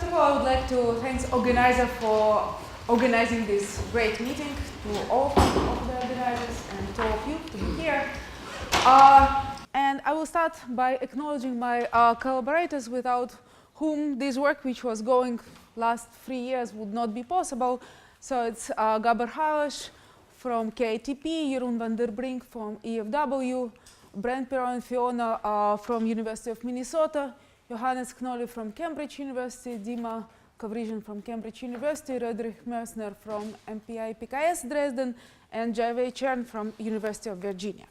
of all, I would like to thank the organizer for organizing this great meeting, to all of the organizers and to all of you to be here. And I will start by acknowledging my collaborators, without whom this work, which was going last 3 years, would not be possible. So it's Gabor Halash from KITP, Jeroen van der Brink from EFW, Brent Perron and Fiona from University of Minnesota, Johannes Knolle from Cambridge University, Dima Kovrizhin from Cambridge University, Roderick Mersner from MPI PKS Dresden, and Jai Chern from University of Virginia.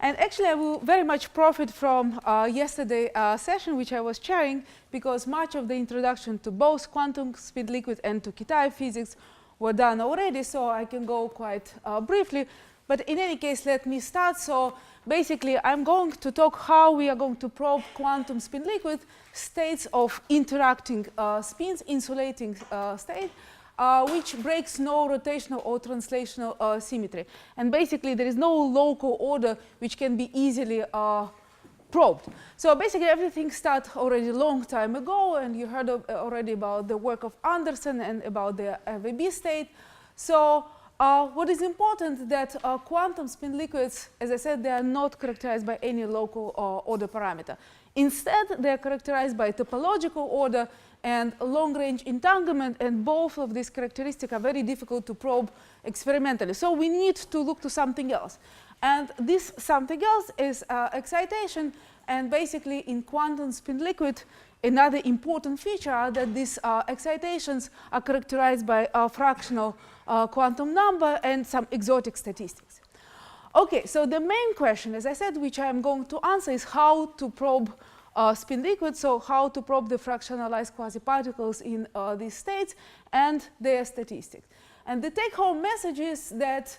And actually, I will very much profit from yesterday's session, which I was chairing, because much of the introduction to both quantum speed liquid and to Kitaev physics were done already, so I can go quite briefly. But in any case, let me start. So basically, I'm going to talk how we are going to probe quantum spin liquid states of interacting spins, insulating state, which breaks no rotational or translational symmetry. And basically, there is no local order which can be easily probed. So basically, everything started already a long time ago, and you heard already about the work of Anderson and about the RVB state. So what is important that quantum spin liquids, as I said, they are not characterized by any local order parameter. Instead, they are characterized by topological order and long-range entanglement, and both of these characteristics are very difficult to probe experimentally. So we need to look to something else. And this something else is excitation, and basically in quantum spin liquid, another important feature are that these excitations are characterized by a fractional quantum number and some exotic statistics. Okay, so the main question, as I said, which I am going to answer, is how to probe spin liquid, so how to probe the fractionalized quasiparticles in these states and their statistics. And the take-home message is that,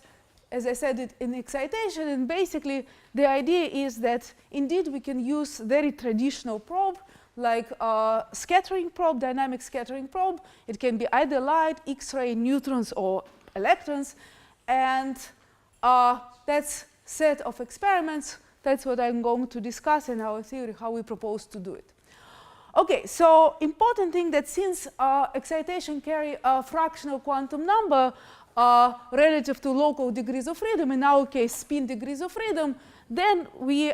as I said it in excitation, and basically the idea is that indeed we can use very traditional probe, like scattering probe, dynamic scattering probe. It can be either light, X-ray, neutrons, or electrons. And that's set of experiments. That's what I'm going to discuss in our theory, how we propose to do it. Okay, so important thing that since excitation carry a fractional quantum number relative to local degrees of freedom, in our case spin degrees of freedom, then we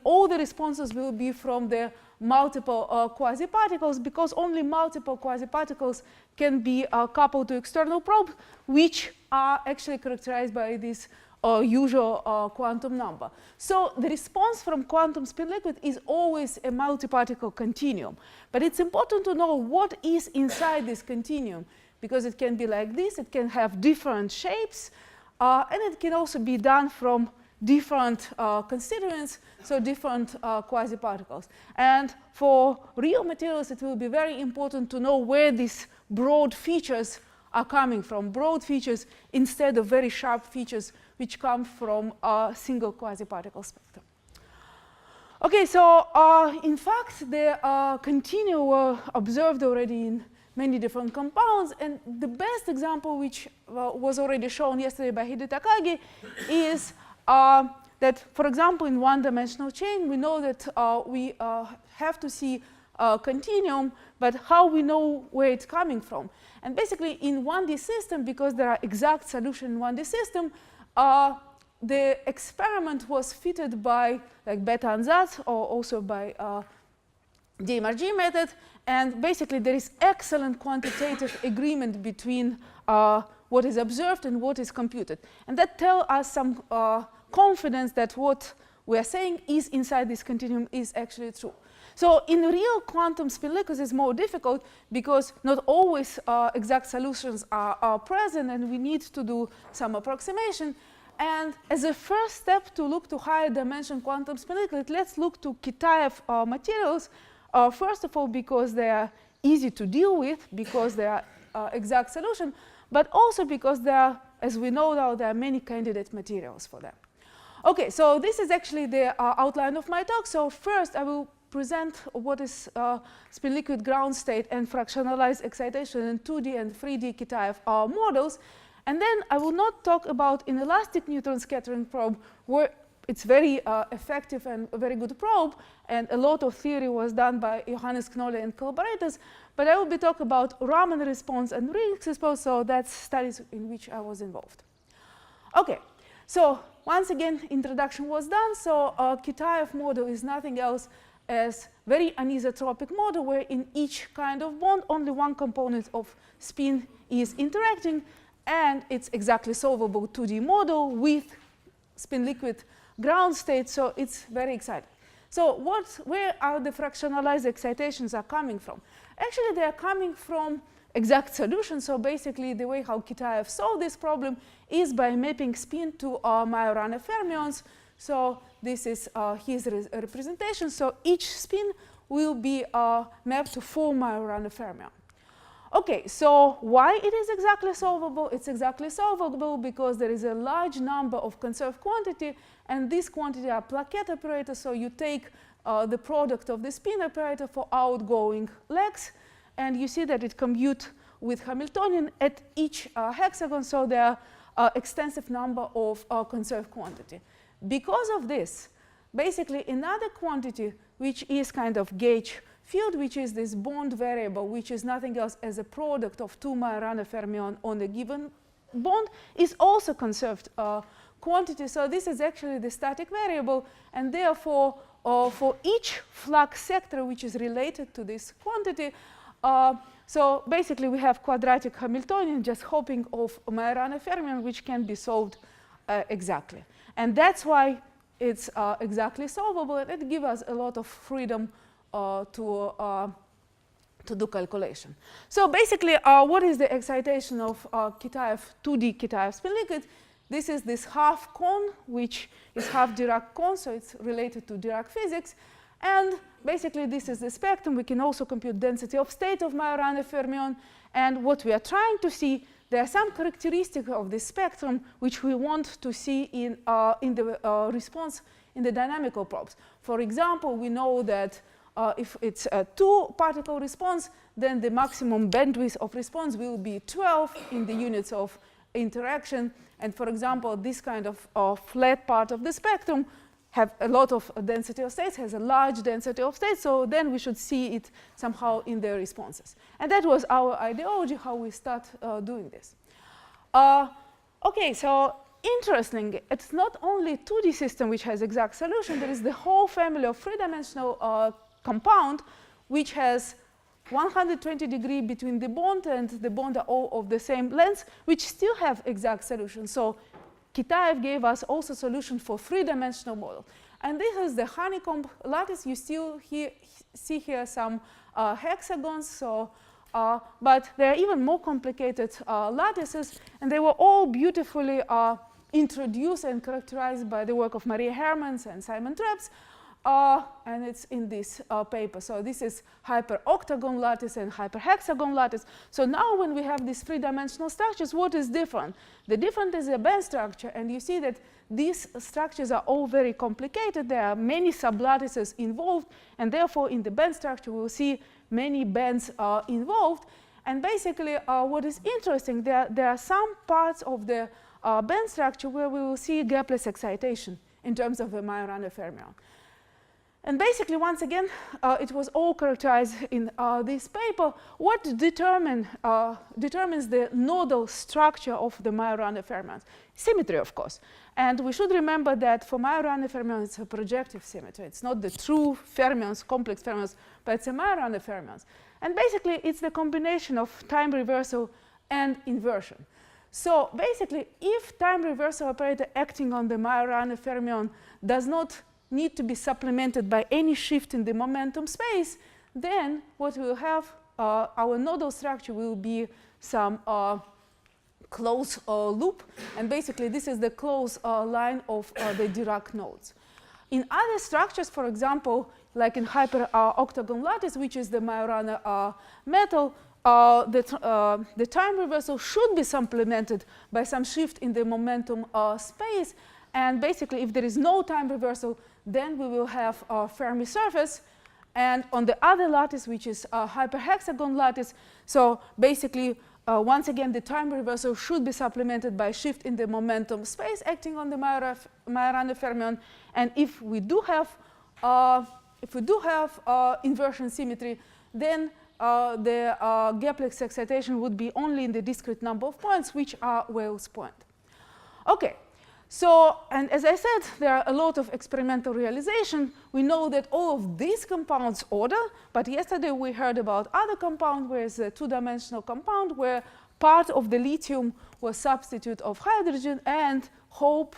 all the responses will be from the multiple quasiparticles, because only multiple quasiparticles can be coupled to external probe, which are actually characterized by this usual quantum number. So the response from quantum spin liquid is always a multiparticle continuum. But it's important to know what is inside this continuum, because it can be like this, it can have different shapes, and it can also be done from different constituents, so different quasiparticles. And for real materials, it will be very important to know where these broad features are coming from, broad features instead of very sharp features which come from a single quasiparticle spectrum. Okay, so in fact, the continua were observed already in many different compounds, and the best example, which was already shown yesterday by Hide Takagi, is that, for example, in one-dimensional chain, we know that we have to see a continuum, but how we know where it's coming from? And basically, in 1D system, because there are exact solutions in 1D system, the experiment was fitted by like Beta ansatz, or also by DMRG method, and basically there is excellent quantitative agreement between what is observed and what is computed. And that tells us some confidence that what we are saying is inside this continuum is actually true. So in real quantum spin liquids, it's more difficult because not always exact solutions are present, and we need to do some approximation. And as a first step to look to higher dimension quantum spin liquid, let's look to Kitaev materials. First of all, because they are easy to deal with, because they are exact solution, but also because there are, as we know now, there are many candidate materials for them. Okay, so this is actually the outline of my talk. So first, I will present what is spin liquid ground state and fractionalized excitation in 2D and 3D Kitaev models. And then I will not talk about inelastic neutron scattering probe, where it's very effective and a very good probe, and a lot of theory was done by Johannes Knolle and collaborators. But I will be talking about Raman response and RIXS response, so that's studies in which I was involved. Okay, so once again, introduction was done. So Kitaev model is nothing else as very anisotropic model where in each kind of bond only one component of spin is interacting, and it's exactly solvable 2D model with spin liquid ground state, so it's very exciting. So where are the fractionalized excitations are coming from? Actually, they are coming from exact solution. So basically, the way how Kitaev solved this problem is by mapping spin to Majorana fermions. So this is his representation. So each spin will be mapped to 4 Majorana fermion. Okay, so why it is exactly solvable? It's exactly solvable because there is a large number of conserved quantity, and this quantity are plaquette operators. So you take the product of the spin operator for outgoing legs, and you see that it commute with Hamiltonian at each hexagon. So there are extensive number of conserved quantity. Because of this, basically another quantity which is kind of gauge field, which is this bond variable, which is nothing else as a product of 2 Majorana fermion on a given bond, is also conserved quantity. So this is actually the static variable, and therefore for each flux sector which is related to this quantity, so basically we have quadratic Hamiltonian just hopping of Majorana fermion, which can be solved exactly. And that's why it's exactly solvable, and it gives us a lot of freedom to do calculation. So basically, what is the excitation of Kitaev, 2D Kitaev spin liquid? This is this half cone, which is half Dirac cone, so it's related to Dirac physics. And basically, this is the spectrum. We can also compute density of state of Majorana fermion. And what we are trying to see, there are some characteristics of this spectrum which we want to see in the response in the dynamical probes. For example, we know that if it's a 2-particle response, then the maximum bandwidth of response will be 12 in the units of interaction. And for example, this kind of flat part of the spectrum have a lot of density of states, has a large density of states, so then we should see it somehow in the responses. And that was our ideology, how we start doing this. Okay, so interesting, it's not only 2D system which has exact solution, there is the whole family of 3-dimensional compound which has 120 degrees between the bond, and the bond are all of the same length, which still have exact solution. So Kitaev gave us also solution for 3-dimensional model. And this is the honeycomb lattice. You still see here some hexagons, so, but there are even more complicated lattices, and they were all beautifully introduced and characterized by the work of Maria Hermans and Simon Trebs. And it's in this paper. So this is hyperoctagon lattice and hyperhexagon lattice. So now when we have these 3-dimensional structures, what is different? The different is the band structure, and you see that these structures are all very complicated. There are many sublattices involved, and therefore in the band structure we'll see many bands involved. And basically what is interesting, there are some parts of the band structure where we will see gapless excitation in terms of the Majorana fermion. And basically, once again, it was all characterized in this paper. What determines the nodal structure of the Majorana fermions? Symmetry, of course. And we should remember that for Majorana fermions, it's a projective symmetry. It's not the true fermions, complex fermions, but it's a Majorana fermions. And basically, it's the combination of time reversal and inversion. So basically, if time reversal operator acting on the Majorana fermion does not need to be supplemented by any shift in the momentum space, then what we'll have, our nodal structure will be some closed loop. And basically, this is the closed line of the Dirac nodes. In other structures, for example, like in hyperoctagon lattice, which is the Majorana metal, the time reversal should be supplemented by some shift in the momentum space. And basically, if there is no time reversal, then we will have a Fermi surface. And on the other lattice, which is a hyperhexagon lattice, so basically once again, the time reversal should be supplemented by a shift in the momentum space acting on the Majorana fermion. And if we do have inversion symmetry, then the gaplex excitation would be only in the discrete number of points, which are Wales point. Okay, so, and as I said, there are a lot of experimental realization. We know that all of these compounds order, but yesterday we heard about other compound where it's a two-dimensional compound where part of the lithium was substitute of hydrogen, and hope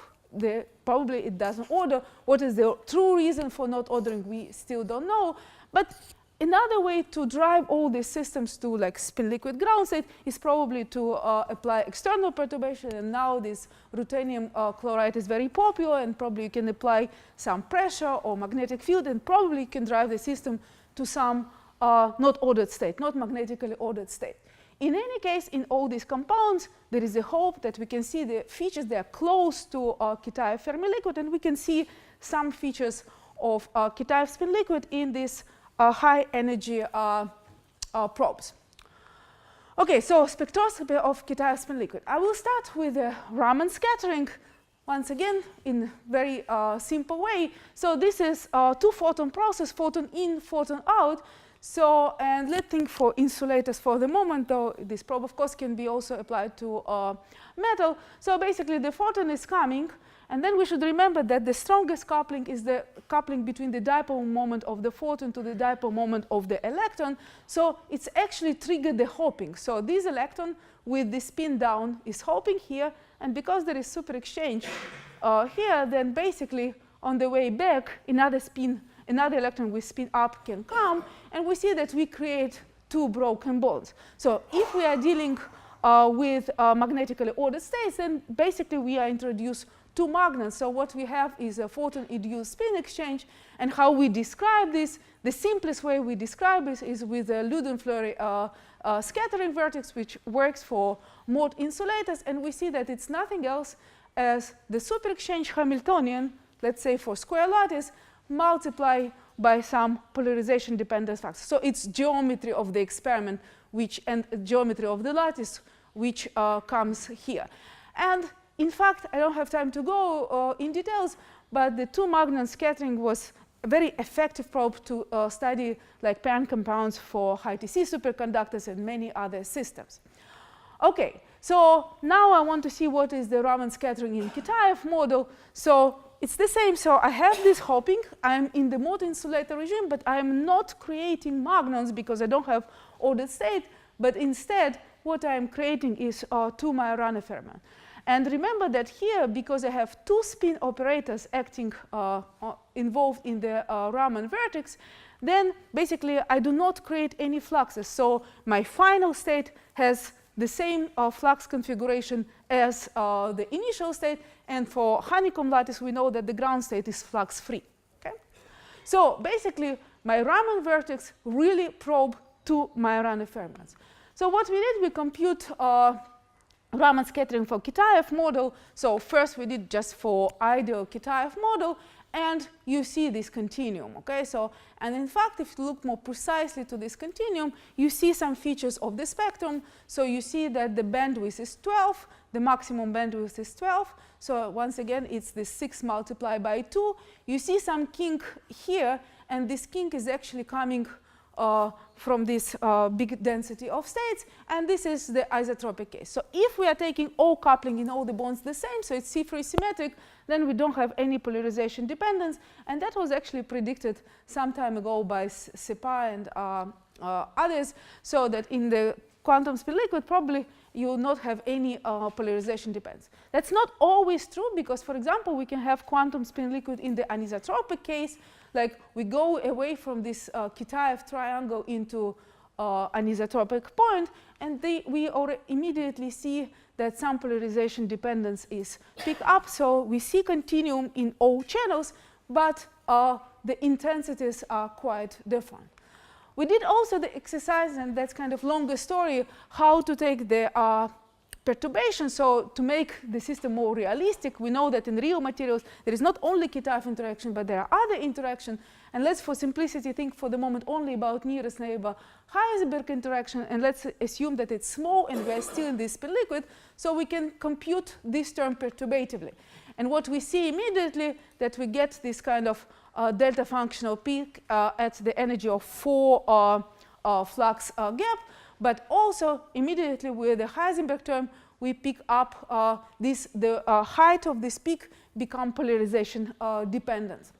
probably it doesn't order. What is the true reason for not ordering, we still don't know. But another way to drive all these systems to like spin liquid ground state is probably to apply external perturbation. And now this ruthenium chloride is very popular, and probably you can apply some pressure or magnetic field, and probably you can drive the system to some not ordered state, not magnetically ordered state. In any case, in all these compounds, there is a hope that we can see the features that are close to Kitaev Fermi liquid, and we can see some features of Kitaev spin liquid in this high energy probes. Okay, so spectroscopy of Kitaev spin liquid. I will start with the Raman scattering once again in very simple way. So this is a two-photon process, photon in, photon out. So, and let's think for insulators for the moment, though this probe of course can be also applied to metal. So basically the photon is coming, and then we should remember that the strongest coupling is the coupling between the dipole moment of the photon to the dipole moment of the electron. So it's actually triggered the hopping. So this electron with the spin down is hopping here, and because there is super exchange here, then basically on the way back another electron with spin up can come, and we see that we create two broken bonds. So if we are dealing with magnetically ordered states, then basically we are introduced two magnets. So what we have is a photon-induced spin exchange, and how we describe this, the simplest way we describe this is with a Ludenfleury scattering vertex, which works for mode insulators, and we see that it's nothing else as the super exchange Hamiltonian, let's say for square lattice, multiplied by some polarization dependence factor. So it's geometry of the experiment and geometry of the lattice which comes here. And in fact, I don't have time to go in details, but the two-magnet scattering was a very effective probe to study like PAN compounds for high TC superconductors and many other systems. Okay, so now I want to see what is the Raman scattering in Kitaev model. So it's the same. So I have this hopping. I'm in the mode insulator regime, but I'm not creating magnons because I don't have ordered state. But instead, what I'm creating is two Majorana fermion. And remember that here, because I have two spin operators acting involved in the Raman vertex, then basically I do not create any fluxes. So my final state has the same flux configuration as the initial state. And for honeycomb lattice, we know that the ground state is flux free. Okay? So basically, my Raman vertex really probe two Majorana fermions. So what we did, we compute Raman scattering for Kitaev model. So first we did just for ideal Kitaev model, and you see this continuum. Okay, so and in fact, if you look more precisely to this continuum, you see some features of the spectrum. So you see that the bandwidth is 12, the maximum bandwidth is 12. So once again, it's this 6 multiplied by 2. You see some kink here, and this kink is actually coming from this big density of states, and this is the isotropic case. So if we are taking all coupling in all the bonds the same, so it's C-free symmetric, then we don't have any polarization dependence, and that was actually predicted some time ago by Sepa and others, so that in the quantum spin liquid probably you will not have any polarization dependence. That's not always true, because for example we can have quantum spin liquid in the anisotropic case. Like we go away from this Kitaev triangle into anisotropic point, and we immediately see that some polarization dependence is picked up. So we see continuum in all channels, but the intensities are quite different. We did also the exercise, and that's kind of longer story, how to take the perturbation. So to make the system more realistic, we know that in real materials there is not only Kitaev interaction, but there are other interactions, And let's, for simplicity, think for the moment only about nearest neighbor Heisenberg interaction, and let's assume that it's small and we're still in this spin liquid, so we can compute this term perturbatively. And what we see immediately, that we get this kind of delta functional peak at the energy of 4 flux gap, but also immediately with the Heisenberg term, we pick up the height of this peak become polarization dependent.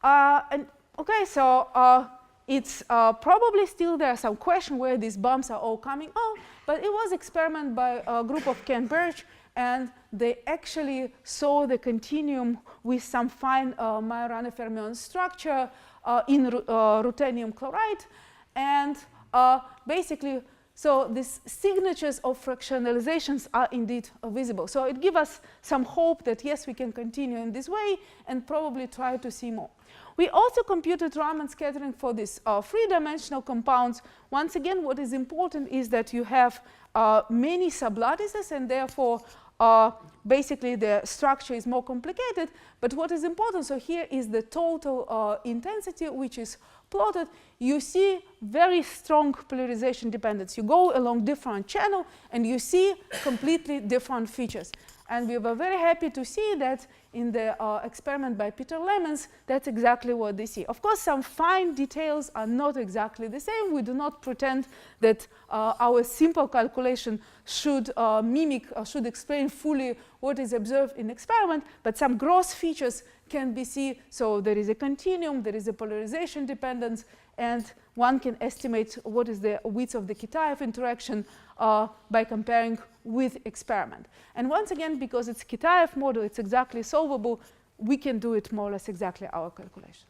And okay, so it's probably still there are some question where these bumps are all coming on, but it was experiment by a group of Ken Birch, and they actually saw the continuum with some fine Majorana fermion structure in ruthenium chloride, and basically, so these signatures of fractionalizations are indeed visible. So it gives us some hope that yes, we can continue in this way and probably try to see more. We also computed Raman scattering for these three-dimensional compounds. Once again, what is important is that you have many sublattices, and therefore basically the structure is more complicated. But what is important, so here is the total intensity, which is plotted. You see very strong polarization dependence. You go along different channel and you see completely different features. And we were very happy to see that in the experiment by Peter Lemons, that's exactly what they see. Of course, some fine details are not exactly the same. We do not pretend that our simple calculation should mimic or should explain fully what is observed in experiment, but some gross features can be seen. So there is a continuum, there is a polarization dependence, and one can estimate what is the width of the Kitaev interaction by comparing with experiment. And once again, because it's Kitaev model, it's exactly solvable, we can do it more or less exactly our calculation.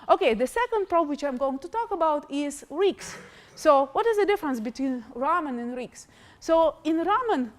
Okay, the second probe which I'm going to talk about is RIXS. So what is the difference between Raman and RIXS? So in Raman,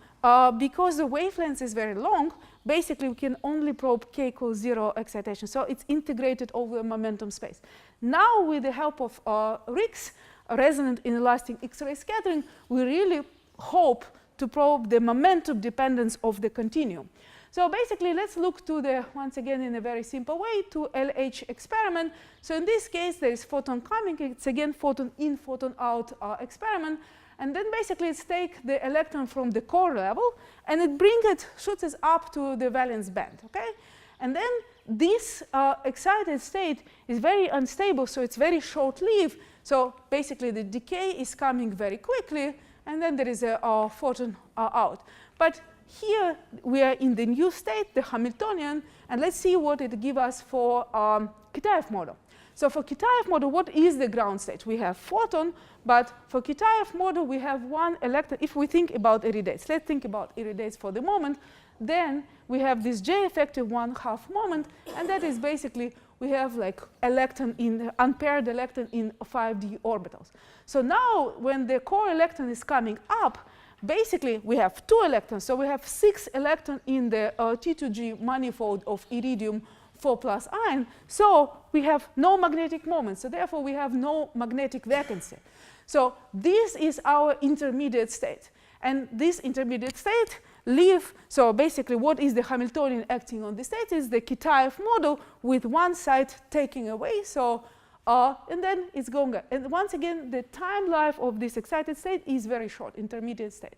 because the wavelength is very long, basically we can only probe k equals 0 excitation. So it's integrated over momentum space. Now with the help of RIXS, resonant inelastic X-ray scattering, we really hope to probe the momentum dependence of the continuum. So basically, let's look to the, once again, in a very simple way, to LH experiment. So in this case, there is photon coming. It's again photon in, photon out experiment. And then basically, it's take the electron from the core level, and it shoots it up to the valence band, okay? And then this excited state is very unstable, so it's very short-lived. So basically, the decay is coming very quickly, and then there is a photon out. But here we are in the new state, the Hamiltonian, and let's see what it gives us for Kitaev model. So for Kitaev model, what is the ground state? We have photon, but for Kitaev model, we have one electron. If we think about iridates, let's think about iridates for the moment, then we have this J effective 1/2 moment, and that is basically we have like electron in unpaired electron in 5D orbitals. So now when the core electron is coming up, basically we have 2 electrons. So we have 6 electrons in the T2G manifold of iridium 4+ ion. So we have no magnetic moment. So therefore we have no magnetic vacancy. So this is our intermediate state. And this intermediate state so basically what is the Hamiltonian acting on this state is the Kitaev model with one side taking away. So and then it's going up. And once again, the time life of this excited state is very short, intermediate state.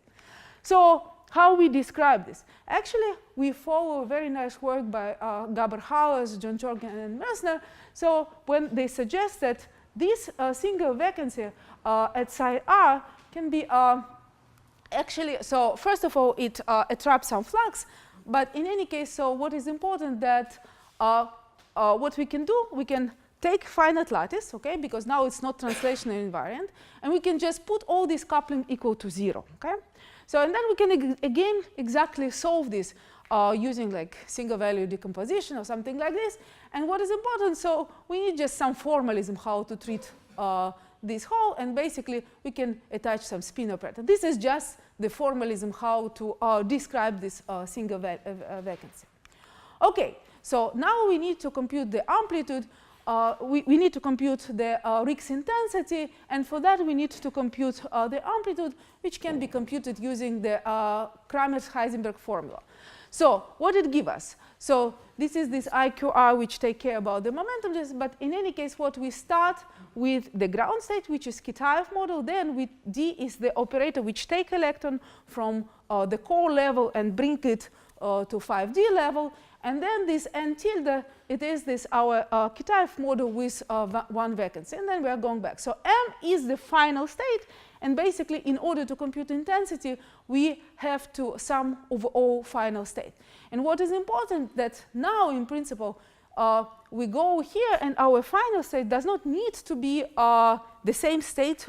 So how we describe this? Actually, we follow very nice work by Gabor Hauers, John Jorgen, and Messner. So when they suggest that this single vacancy at site R can be actually, so first of all, it attracts some flux. But in any case, so what is important that what we can do, we can take finite lattice, okay, because now it's not translational invariant, and we can just put all this coupling equal to 0, okay? So, and then we can again exactly solve this using like single value decomposition or something like this. And what is important, so we need just some formalism how to treat this whole, and basically we can attach some spin operator. This is just the formalism how to describe this single vacancy. Okay, so now we need to compute the amplitude. we need to compute the RIXS intensity, and for that we need to compute the amplitude, which can be computed using the Kramers-Heisenberg formula. So what it gives us? So this is this IQR which take care about the momentum, but in any case what we start with the ground state, which is Kitaev model, then with D is the operator which take electron from the core level and bring it to 5D level, and then this N tilde, it is this our Kitaev model with one vacancy, and then we are going back. So M is the final state, and basically in order to compute intensity, we have to sum over all final state. And what is important that now in principle, we go here and our final state does not need to be the same state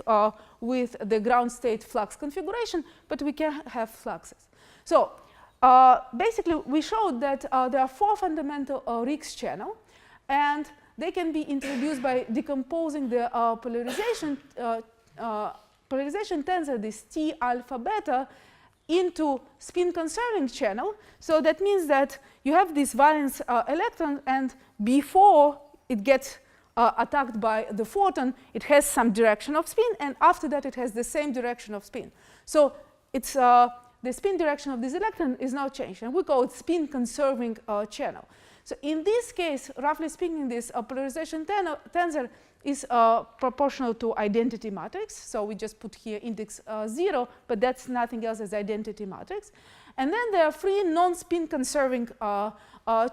with the ground state flux configuration, but we can have fluxes. So basically we showed that there are 4 fundamental RIXS channels, and they can be introduced by decomposing the polarization tensor, this T alpha beta, into spin conserving channel. So that means that you have this valence electron, and before it gets attacked by the photon, it has some direction of spin, and after that it has the same direction of spin. So it's the spin direction of this electron is now changed, and we call it spin conserving channel. So in this case, roughly speaking, this polarization tensor is proportional to identity matrix. So we just put here index 0, but that's nothing else as identity matrix. And then there are 3 non-spin conserving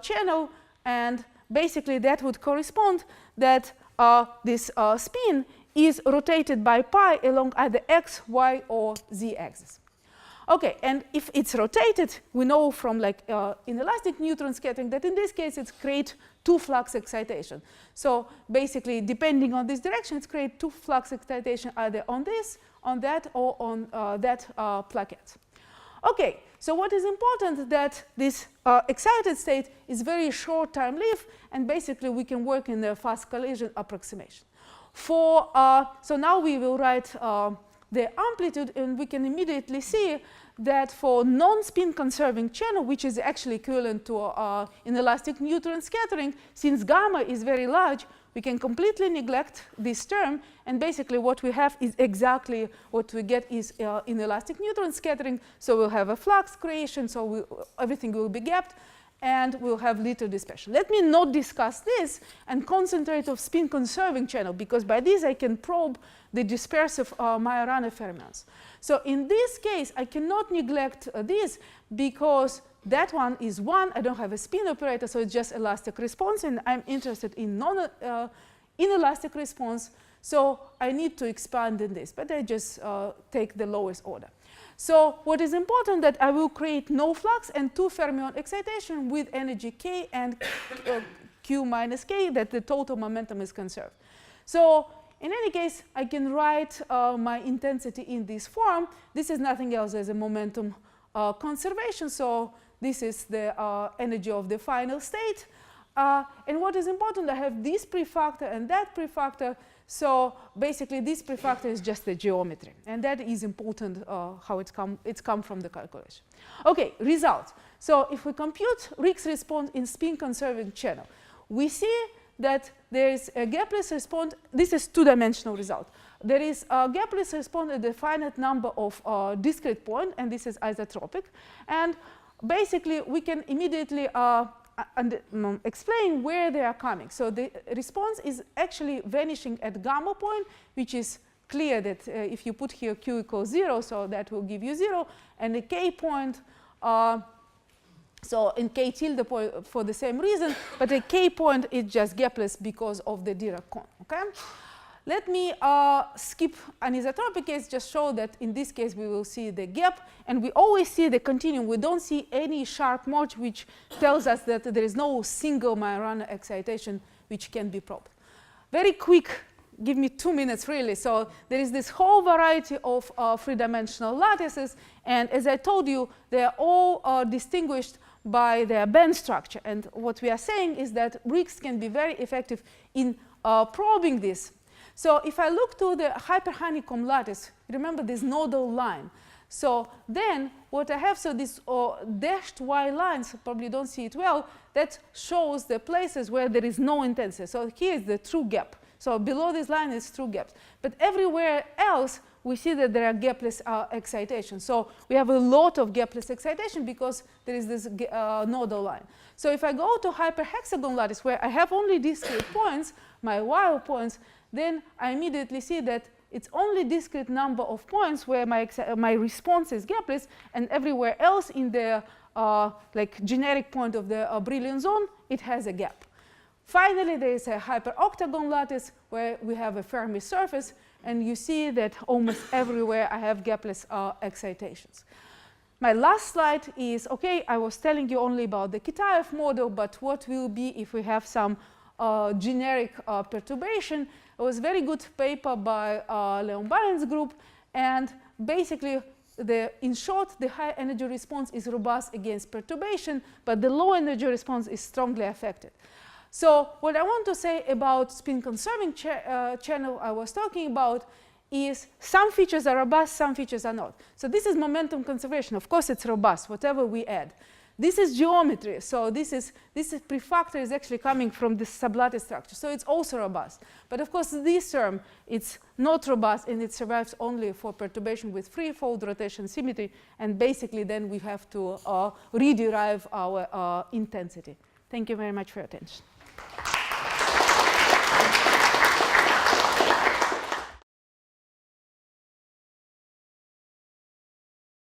channel, and basically that would correspond that this spin is rotated by pi along either x, y, or z axis. Okay, and if it's rotated, we know from like inelastic neutron scattering that in this case it's create 2 flux excitation. So basically, depending on this direction, it's create 2 flux excitation either on this, on that, or on that plaquette. Okay, so what is important that this excited state is very short time lived, and basically we can work in the fast collision approximation. So now we will write the amplitude, and we can immediately see that for non-spin conserving channel, which is actually equivalent to inelastic neutron scattering, since gamma is very large, we can completely neglect this term, and basically what we have is exactly what we get is inelastic neutron scattering. So we'll have a flux creation, so everything will be gapped, and we'll have little dispersion. Let me not discuss this and concentrate on spin conserving channel, because by this I can probe the dispersive Majorana fermions. So in this case, I cannot neglect this because that one is 1. I don't have a spin operator, so it's just elastic response, and I'm interested in inelastic response. So I need to expand in this, but I just take the lowest order. So what is important that I will create no flux and 2 fermion excitation with energy k and q minus k, that the total momentum is conserved. So in any case, I can write my intensity in this form. This is nothing else as a momentum conservation. So this is the energy of the final state. And what is important, I have this prefactor and that prefactor. So basically, this prefactor is just the geometry. And that is important how it's come from the calculation. OK, result. So if we compute RIXS response in spin conserving channel, we see that there is a gapless response. This is 2-dimensional result. There is a gapless response at a finite number of discrete points, and this is isotropic. And basically, we can immediately explain where they are coming. So the response is actually vanishing at gamma point, which is clear that if you put here q equals 0, so that will give you 0, and the k point, so in k tilde point for the same reason, but the k point is just gapless because of the Dirac cone. Okay? Let me skip anisotropic case, just show that in this case we will see the gap, and we always see the continuum. We don't see any sharp merge, which tells us that there is no single Majorana excitation which can be probed. Very quick, give me 2 minutes really. So there is this whole variety of 3-dimensional lattices, and as I told you, they are all distinguished by their band structure. And what we are saying is that RIXS can be very effective in probing this. So if I look to the hyperhoneycomb lattice, remember this nodal line. So then what I have, so this dashed y lines, probably don't see it well, that shows the places where there is no intensity. So here is the true gap. So below this line is true gaps. But everywhere else, we see that there are gapless excitations. So we have a lot of gapless excitation because there is this nodal line. So if I go to hyperhexagon lattice, where I have only discrete points, my wild points, then I immediately see that it's only discrete number of points where my response is gapless, and everywhere else in the like generic point of the Brillouin zone, it has a gap. Finally, there is a hyperoctagon lattice where we have a Fermi surface, and you see that almost everywhere I have gapless excitations. My last slide is, okay, I was telling you only about the Kitaev model, but what will be if we have some generic perturbation? It was a very good paper by Leon Baren's group, and basically, in short, the high energy response is robust against perturbation, but the low energy response is strongly affected. So what I want to say about spin-conserving channel I was talking about is some features are robust, some features are not. So this is momentum conservation. Of course, it's robust, whatever we add. This is geometry. So this prefactor is actually coming from this sublattice structure. So it's also robust. But of course, this term, it's not robust, and it survives only for perturbation with free-fold rotation symmetry. And basically, then we have to rederive our intensity. Thank you very much for your attention.